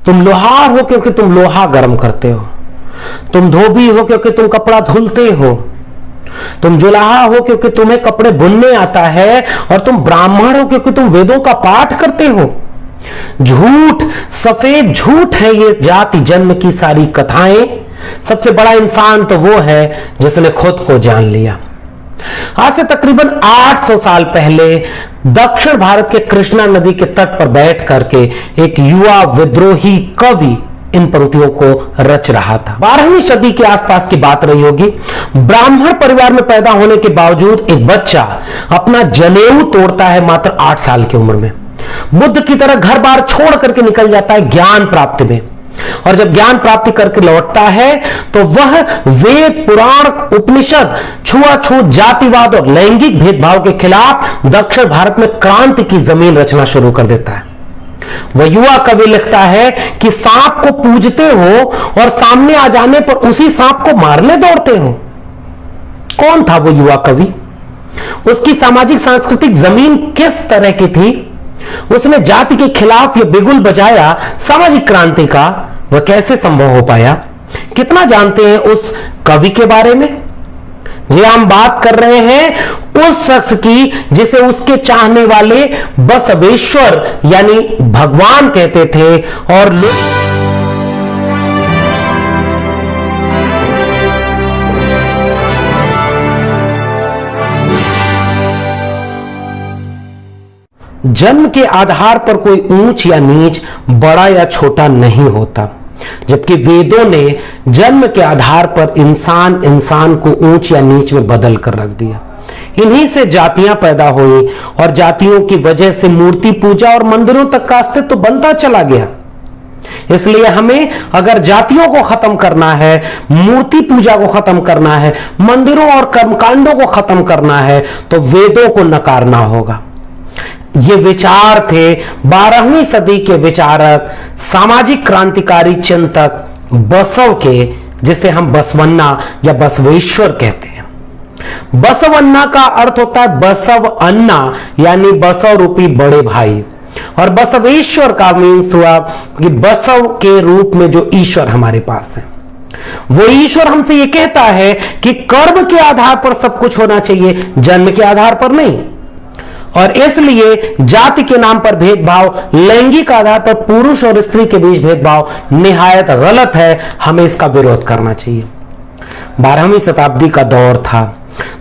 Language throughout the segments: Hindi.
तुम लोहार हो क्योंकि तुम लोहा गर्म करते हो, तुम धोबी हो क्योंकि तुम कपड़ा धुलते हो, तुम जुलाहा हो क्योंकि तुम्हें कपड़े बुनने आता है, और तुम ब्राह्मण हो क्योंकि तुम वेदों का पाठ करते हो। झूठ, सफेद झूठ है ये जाति जन्म की सारी कथाएं। सबसे बड़ा इंसान तो वो है जिसने खुद को जान लिया। आज से तकरीबन 800 साल पहले दक्षिण भारत के कृष्णा नदी के तट पर बैठ करके एक युवा विद्रोही कवि इन पंक्तियों को रच रहा था। 12वीं सदी के आसपास की बात रही होगी। ब्राह्मण परिवार में पैदा होने के बावजूद एक बच्चा अपना जनेऊ तोड़ता है मात्र 8 साल की उम्र में। बुद्ध की तरह घर बार छोड़ करके निकल जाता है ज्ञान प्राप्ति में, और जब ज्ञान प्राप्ति करके लौटता है तो वह वेद, पुराण, उपनिषद, छुआछूत, जातिवाद और लैंगिक भेदभाव के खिलाफ दक्षिण भारत में क्रांति की जमीन रचना शुरू कर देता है। वह युवा कवि लिखता है कि सांप को पूजते हो और सामने आ जाने पर उसी सांप को मारने दौड़ते हो। कौन था वो युवा कवि? उसकी सामाजिक सांस्कृतिक जमीन किस तरह की थी? उसने जाति के खिलाफ यह बिगुल बजाया सामाजिक क्रांति का, वह कैसे संभव हो पाया? कितना जानते हैं उस कवि के बारे में? जी, हम बात कर रहे हैं उस शख्स की जिसे उसके चाहने वाले बसवेश्वर यानी भगवान कहते थे, और लोग जन्म के आधार पर कोई ऊंच या नीच, बड़ा या छोटा नहीं होता, जबकि वेदों ने जन्म के आधार पर इंसान को ऊंच या नीच में बदल कर रख दिया। इन्हीं से जातियां पैदा हुई और जातियों की वजह से मूर्ति पूजा और मंदिरों तक का अस्तित्व बनता चला गया। इसलिए हमें अगर जातियों को खत्म करना है, मूर्ति पूजा को खत्म करना है, मंदिरों और कर्मकांडों को खत्म करना है, तो वेदों को नकारना होगा। ये विचार थे 12वीं सदी के विचारक, सामाजिक क्रांतिकारी चिंतक बसव के, जिसे हम बसवन्ना या बसवेश्वर कहते हैं। बसवन्ना का अर्थ होता है बसव अन्ना, यानी बसव रूपी बड़े भाई, और बसवेश्वर का मीन्स हुआ कि बसव के रूप में जो ईश्वर हमारे पास है, वो ईश्वर हमसे ये कहता है कि कर्म के आधार पर सब कुछ होना चाहिए, जन्म के आधार पर नहीं। और इसलिए जाति के नाम पर भेदभाव, लैंगिक आधार पर पुरुष और स्त्री के बीच भेदभाव निहायत गलत है, हमें इसका विरोध करना चाहिए। 12वीं शताब्दी का दौर था।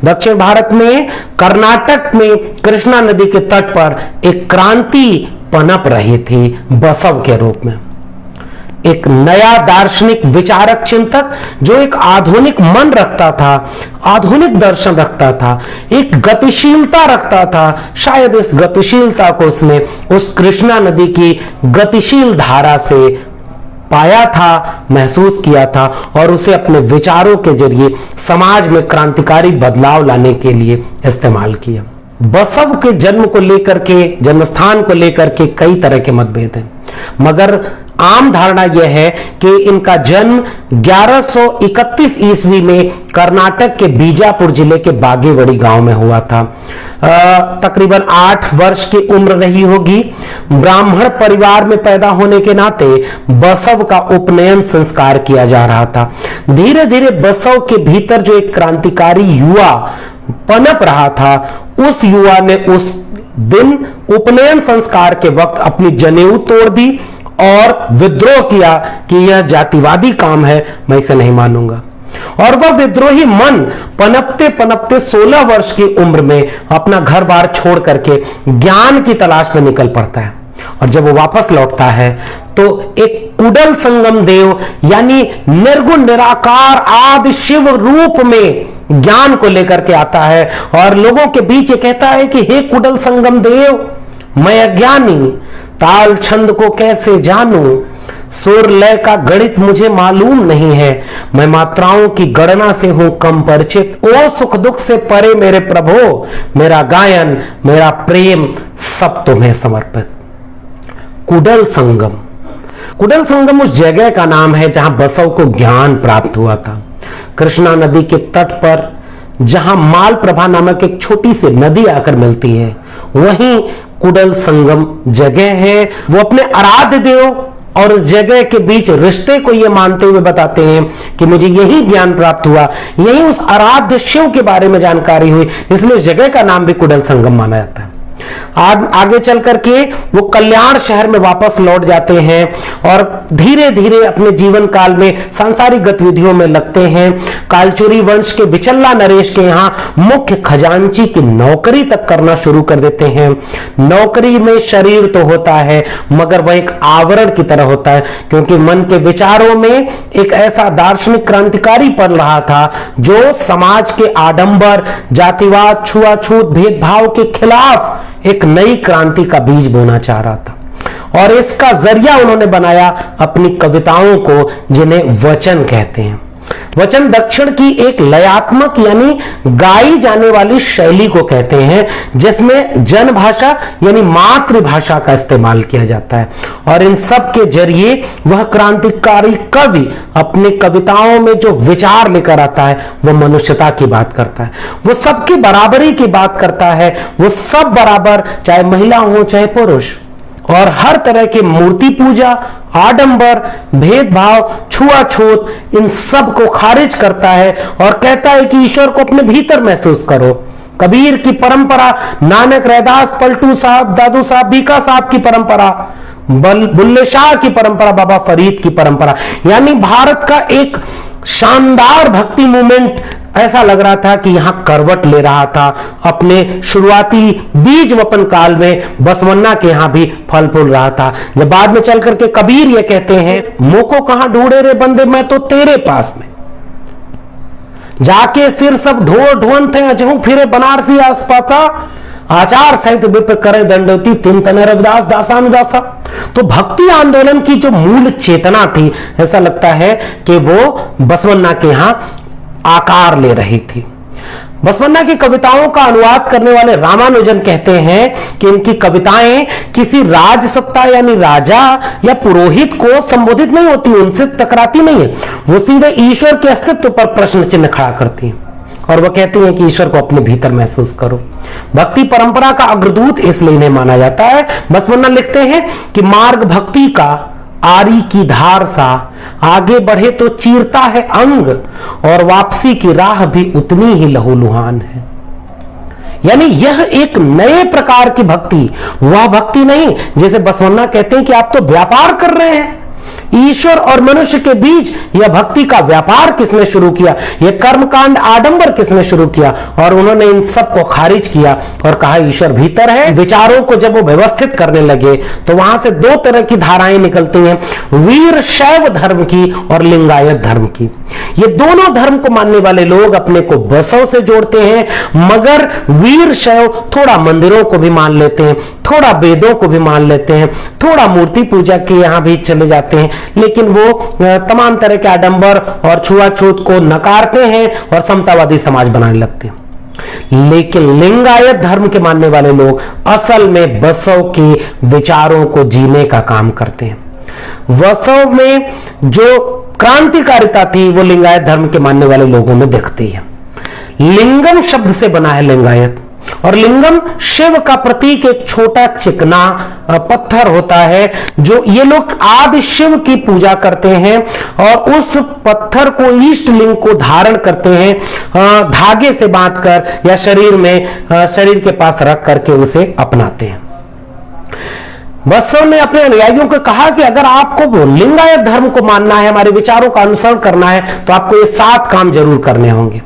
दक्षिण भारत में कर्नाटक में कृष्णा नदी के तट पर एक क्रांति पनप रही थी बसव के रूप में। एक नया दार्शनिक विचारक चिंतक जो एक आधुनिक मन रखता था, आधुनिक दर्शन रखता था, एक गतिशीलता रखता था। शायद इस गतिशीलता को उसने उस कृष्णा नदी की गतिशील धारा से पाया था, महसूस किया था, और उसे अपने विचारों के जरिए समाज में क्रांतिकारी बदलाव लाने के लिए इस्तेमाल किया। बसव के जन्म को लेकर के, जन्मस्थान को लेकर के कई तरह के मतभेद हैं, मगर आम धारणा यह है कि इनका जन्म 1131 ईस्वी में कर्नाटक के बीजापुर जिले के बागेवड़ी गांव में हुआ था। तकरीबन 8 वर्ष की उम्र रही होगी। ब्राह्मण परिवार में पैदा होने के नाते बसव का उपनयन संस्कार किया जा रहा था। धीरे धीरे बसव के भीतर जो एक क्रांतिकारी युवा पनप रहा था, उस युवा ने उस दिन उपनयन संस्कार के वक्त अपनी जनेऊ तोड़ दी और विद्रोह किया कि यह जातिवादी काम है, मैं इसे नहीं मानूंगा। और वह विद्रोही मन पनपते पनपते 16 वर्ष की उम्र में अपना घर बार छोड़ करके ज्ञान की तलाश में निकल पड़ता है। और जब वो वापस लौटता है तो एक कुडल संगम देव यानी निर्गुण निराकार आदि शिव रूप में ज्ञान को लेकर के आता है, और लोगों के बीच ये कहता है कि हे कुडल संगम देव, मैं अज्ञानी ताल छंद को कैसे जानूं, सुर लय का गणित मुझे मालूम नहीं है, मैं मात्राओं की गणना से हूं कम परिचित। ओ सुख दुख से परे मेरे प्रभो, मेरा गायन मेरा प्रेम सब तुम्हें समर्पित। कुडल संगम, कुडल संगम उस जगह का नाम है जहां बसव को ज्ञान प्राप्त हुआ था। कृष्णा नदी के तट पर जहां मालप्रभा नामक एक छोटी सी नदी आकर मिलती है, वहीं कुडल संगम जगह है। वो अपने आराध्य देव और उस जगह के बीच रिश्ते को ये मानते हुए बताते हैं कि मुझे यही ज्ञान प्राप्त हुआ, यही उस आराध्य शिव के बारे में जानकारी हुई, इसलिए उस जगह का नाम भी कुंडल संगम माना जाता है। आगे चल करके वो कल्याण शहर में वापस लौट जाते हैं और धीरे धीरे अपने जीवन काल में सांसारिक गतिविधियों में लगते हैं। कालचुरी वंश के विचल्ला नरेश के यहाँ मुख्य खजांची की नौकरी तक करना शुरू कर देते हैं। नौकरी में शरीर तो होता है मगर वह एक आवरण की तरह होता है, क्योंकि मन के विचारों में एक ऐसा दार्शनिक क्रांतिकारी पल रहा था जो समाज के आडंबर, जातिवाद, छुआछूत, भेदभाव के खिलाफ एक नई क्रांति का बीज बोना चाह रहा था और इसका जरिया उन्होंने बनाया अपनी कविताओं को, जिन्हें वचन कहते हैं। वचन दक्षिण की एक लयात्मक यानी गाई जाने वाली शैली को कहते हैं, जिसमें जन भाषा यानी मातृभाषा का इस्तेमाल किया जाता है और इन सब के जरिए वह क्रांतिकारी कवि अपने कविताओं में जो विचार लेकर आता है वह मनुष्यता की बात करता है, वो सबकी बराबरी की बात करता है, वो सब बराबर, चाहे महिला हो चाहे पुरुष, और हर तरह की मूर्ति पूजा, आडंबर, भेदभाव, छुआछूत, इन सब को खारिज करता है और कहता है कि ईश्वर को अपने भीतर महसूस करो। कबीर की परंपरा, नानक, रैदास, पलटू साहब, दादू साहब, बीका साहब की परंपरा, बुल्ले शाह की परंपरा, बाबा फरीद की परंपरा, यानी भारत का एक शानदार भक्ति मूवमेंट ऐसा लग रहा था कि यहां करवट ले रहा था। अपने शुरुआती बीज वपन काल में बसवन्ना के यहां भी फल फूल रहा था, जब बाद में चल करके कबीर ये कहते हैं, मोको कहां ढूंढे रे बंदे, मैं तो तेरे पास में जाके सिर सब ढोर ढोन थे, अजहू फिरे बनारसी आसपासा, आचार सहित विप्र करे दंडवती, तीन तने रविदास दासानुदासा। तो भक्ति आंदोलन की जो मूल चेतना थी, ऐसा लगता है कि वो बसवन्ना के यहां आकार ले रही थी। बसवन्ना की कविताओं का अनुवाद करने वाले रामानुजन कहते हैं कि इनकी कविताएं किसी राजसत्ता यानी राजा या पुरोहित को संबोधित नहीं होती, उनसे टकराती नहीं है, वो सीधे ईश्वर के अस्तित्व पर प्रश्न चिन्ह खड़ा करती हैं और वह कहती हैं कि ईश्वर को अपने भीतर महसूस करो। भक्ति परंपरा का अग्रदूत इसलिए इन्हें माना जाता है। बसवन्ना लिखते हैं कि मार्ग भक्ति का आरी की धार सा, आगे बढ़े तो चीरता है अंग और वापसी की राह भी उतनी ही लहूलुहान है। यानी यह एक नए प्रकार की भक्ति, वह भक्ति नहीं जैसे बसवन्ना कहते हैं कि आप तो व्यापार कर रहे हैं। ईश्वर और मनुष्य के बीच यह भक्ति का व्यापार किसने शुरू किया, यह कर्मकांड आडंबर किसने शुरू किया, और उन्होंने इन सब को खारिज किया और कहा ईश्वर भीतर है। विचारों को जब वो व्यवस्थित करने लगे तो वहां से दो तरह की धाराएं निकलती हैं, वीर शैव धर्म की और लिंगायत धर्म की। ये दोनों धर्म को मानने वाले लोग अपने को बसव से जोड़ते हैं, मगर वीर शैव थोड़ा मंदिरों को भी मान लेते हैं, थोड़ा वेदों को भी मान लेते हैं, थोड़ा मूर्ति पूजा के यहां भी चले जाते हैं, लेकिन वो तमाम तरह के आडंबर और छुआछूत को नकारते हैं और समतावादी समाज बनाने लगते हैं। लेकिन लिंगायत धर्म के मानने वाले लोग असल में बसव के विचारों को जीने का काम करते हैं। बसव में जो क्रांतिकारिता थी वो लिंगायत धर्म के मानने वाले लोगों में दिखती है। लिंगम शब्द से बना है लिंगायत, और लिंगम शिव का प्रतीक एक छोटा चिकना पत्थर होता है जो ये लोग आदि शिव की पूजा करते हैं और उस पत्थर को इष्ट लिंग को धारण करते हैं, धागे से बांधकर या शरीर के पास रख करके उसे अपनाते हैं। बसव ने अपने अनुयायियों को कहा कि अगर आपको लिंगायत धर्म को मानना है, हमारे विचारों का अनुसरण करना है, तो आपको ये 7 काम जरूर करने होंगे।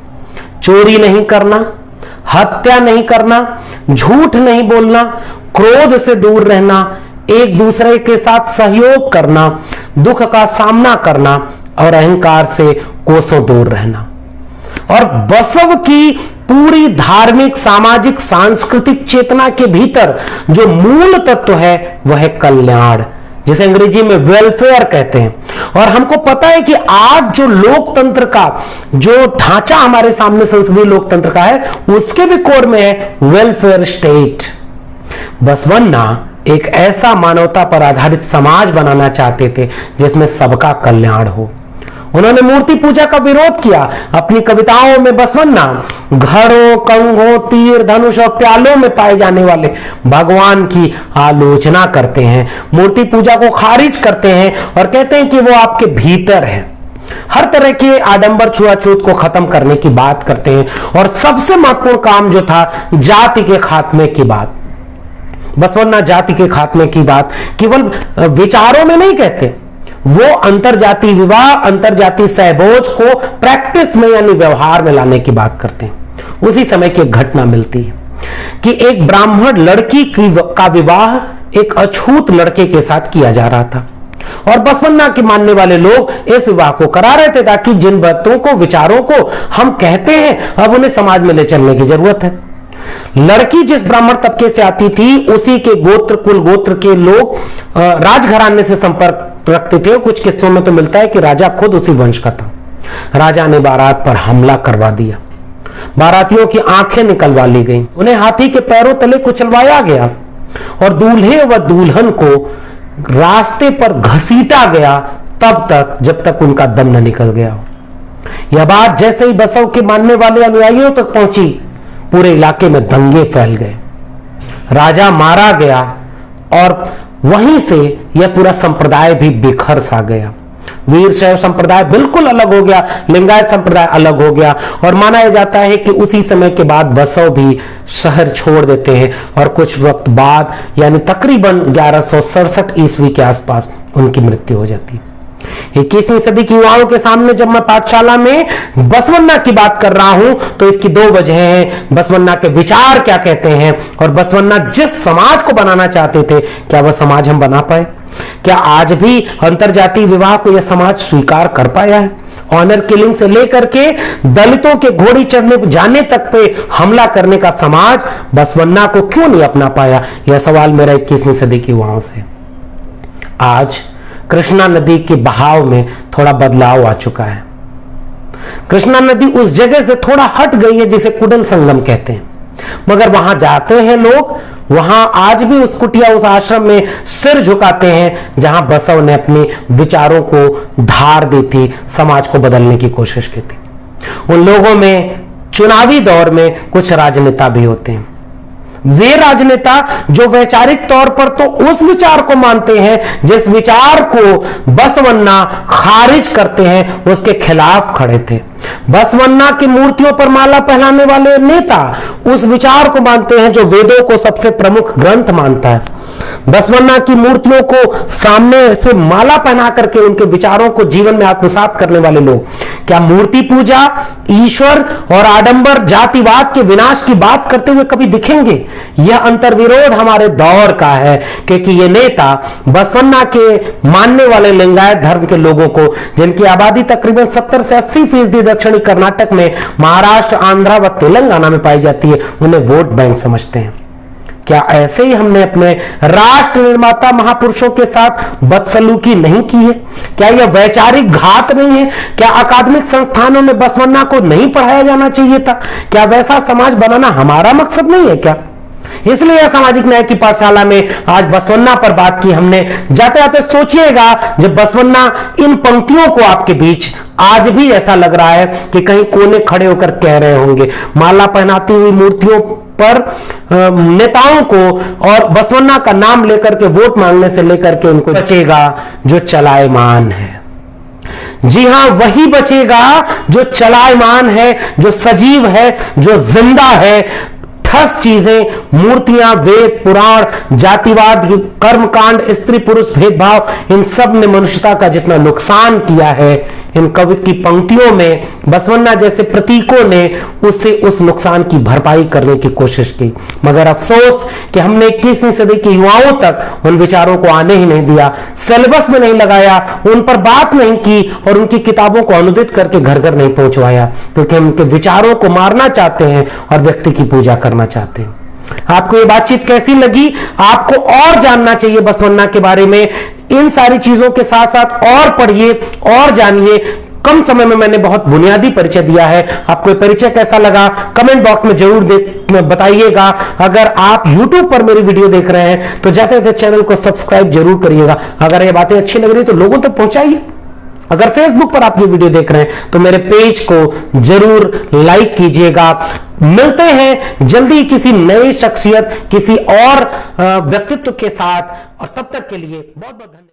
चोरी नहीं करना, हत्या नहीं करना, झूठ नहीं बोलना, क्रोध से दूर रहना, एक दूसरे के साथ सहयोग करना, दुख का सामना करना और अहंकार से कोसों दूर रहना। और बसव की पूरी धार्मिक, सामाजिक, सांस्कृतिक चेतना के भीतर जो मूल तत्व है वह है कल्याण, जिसे अंग्रेजी में वेलफेयर कहते हैं। और हमको पता है कि आज जो लोकतंत्र का जो ढांचा हमारे सामने संसदीय लोकतंत्र का है, उसके भी कोर में है वेलफेयर स्टेट। बसवन्ना एक ऐसा मानवता पर आधारित समाज बनाना चाहते थे जिसमें सबका कल्याण हो। उन्होंने मूर्ति पूजा का विरोध किया। अपनी कविताओं में बसवन्ना घड़ों, कंघों, तीर, धनुष और प्यालों में पाए जाने वाले भगवान की आलोचना करते हैं, मूर्ति पूजा को खारिज करते हैं और कहते हैं कि वो आपके भीतर है। हर तरह के आडंबर, छुआछूत को खत्म करने की बात करते हैं और सबसे महत्वपूर्ण काम जो था जाति के खात्मे की बात। बसवन्ना जाति के खात्मे की बात केवल विचारों में नहीं कहते, वो अंतरजाति विवाह, अंतरजाति सहभोज को प्रैक्टिस में यानी व्यवहार में लाने की बात करते हैं। उसी समय की एक घटना मिलती है कि एक ब्राह्मण लड़की का विवाह एक अछूत लड़के के साथ किया जा रहा था और बसवन्ना के मानने वाले लोग इस विवाह को करा रहे थे ताकि जिन बातों को, विचारों को हम कहते हैं अब उन्हें समाज में ले चलने की जरूरत है। लड़की जिस ब्राह्मण तबके से आती थी उसी के गोत्र, कुल गोत्र के लोग राजघराने से संपर्क रखते थे। कुछ किस्सों में तो मिलता है कि राजा खुद उसी वंश का था। राजा ने बारात पर हमला करवा दिया, बारातियों की आंखें निकलवा ली गई, उन्हें हाथी के पैरों तले कुचलवाया गया और दूल्हे व दुल्हन को रास्ते पर घसीटा गया तब तक जब तक उनका दम न निकल गया हो। यह बात जैसे ही बसव के मानने वाले अनुयायियों तक पहुंची, पूरे इलाके में दंगे फैल गए, राजा मारा गया और वहीं से यह पूरा संप्रदाय भी बिखर सा गया। वीर शैव संप्रदाय बिल्कुल अलग हो गया, लिंगायत संप्रदाय अलग हो गया और माना जाता है कि उसी समय के बाद बसव भी शहर छोड़ देते हैं और कुछ वक्त बाद यानी तकरीबन 1167 ईस्वी के आसपास उनकी मृत्यु हो जाती है। 21वीं सदी की युवाओं के सामने जब मैं पाठशाला में बसवन्ना की बात कर रहा हूं तो इसकी दो वजह हैं। बसवन्ना के विचार क्या कहते हैं और बसवन्ना जिस समाज को बनाना चाहते थे क्या वह समाज हम बना पाए? क्या आज भी अंतरजातीय विवाह को यह समाज स्वीकार कर पाया है? ऑनर किलिंग से लेकर के दलितों के घोड़ी चढ़ने जाने तक पे हमला करने का समाज बसवन्ना को क्यों नहीं अपना पाया? यह सवाल मेरा 21वीं सदी की युवाओं से। आज कृष्णा नदी के बहाव में थोड़ा बदलाव आ चुका है। कृष्णा नदी उस जगह से थोड़ा हट गई है जिसे कुडल संगम कहते हैं, मगर वहां जाते हैं लोग, वहां आज भी उस कुटिया, उस आश्रम में सिर झुकाते हैं जहां बसव ने अपने विचारों को धार दी थी, समाज को बदलने की कोशिश की थी। उन लोगों में चुनावी दौर में कुछ राजनेता भी होते हैं, वे राजनेता जो वैचारिक तौर पर तो उस विचार को मानते हैं जिस विचार को बसवन्ना खारिज करते हैं, उसके खिलाफ खड़े थे। बसवन्ना की मूर्तियों पर माला पहनाने वाले नेता उस विचार को मानते हैं जो वेदों को सबसे प्रमुख ग्रंथ मानता है। बसवन्ना की मूर्तियों को सामने से माला पहना करके उनके विचारों को जीवन में आत्मसात करने वाले लोग क्या मूर्ति पूजा, ईश्वर और आडंबर, जातिवाद के विनाश की बात करते हुए कभी दिखेंगे? यह अंतर्विरोध हमारे दौर का है, क्योंकि ये नेता बसवन्ना के मानने वाले लिंगायत धर्म के लोगों को, जिनकी आबादी तकरीबन 70 से 80% दक्षिणी कर्नाटक में, महाराष्ट्र, आंध्र व तेलंगाना में पाई जाती है, उन्हें वोट बैंक समझते हैं। क्या ऐसे ही हमने अपने राष्ट्र निर्माता महापुरुषों के साथ बदसलूकी नहीं की है? क्या यह वैचारिक घात नहीं है? क्या अकादमिक संस्थानों में बसवन्ना को नहीं पढ़ाया जाना चाहिए था? क्या वैसा समाज बनाना हमारा मकसद नहीं है क्या? इसलिए यह सामाजिक न्याय की पाठशाला में आज बसवन्ना पर बात की हमने। जाते जाते सोचिएगा, जब बसवन्ना इन पंक्तियों को आपके बीच आज भी ऐसा लग रहा है कि कहीं कोने खड़े होकर कह रहे होंगे, माला पहनाती हुई मूर्तियों पर नेताओं को और बसवन्ना का नाम लेकर के वोट मांगने से लेकर के उनको बचेगा जो चलायमान है। जी हां, वही बचेगा जो चलायमान है, जो सजीव है, जो जिंदा है। ठस चीजें, मूर्तियां, वेद, पुराण, जातिवाद, कर्मकांड, स्त्री पुरुष भेदभाव, इन सब ने मनुष्यता का जितना नुकसान किया है, इन कवि की पंक्तियों में बसवन्ना जैसे प्रतीकों ने उससे उस नुकसान की भरपाई करने की कोशिश की। मगर अफसोस कि हमने 21वीं सदी के युवाओं तक उन विचारों को आने ही नहीं दिया, सिलेबस में नहीं लगाया, उन पर बात नहीं की और उनकी किताबों को अनुदित करके घर घर नहीं पहुंचवाया, क्योंकि हम उनके विचारों को मारना चाहते हैं और व्यक्ति की पूजा करना चाहते हैं। आपको ये बातचीत कैसी लगी? आपको और जानना चाहिए बसवन्ना के बारे में, इन सारी चीजों के साथ साथ और पढ़िए और जानिए। कम समय में मैंने बहुत बुनियादी परिचय दिया है। आपको ये परिचय कैसा लगा कमेंट बॉक्स में जरूर बताइएगा। अगर आप YouTube पर मेरी वीडियो देख रहे हैं तो जाते जाते चैनल को सब्सक्राइब जरूर करिएगा। अगर ये बातें अच्छी लग रही है तो लोगों तक पहुंचाइए। अगर फेसबुक पर आप ये वीडियो देख रहे हैं तो मेरे पेज को जरूर लाइक कीजिएगा। मिलते हैं जल्दी किसी नई शख्सियत, किसी और व्यक्तित्व के साथ, और तब तक के लिए बहुत बहुत धन्यवाद।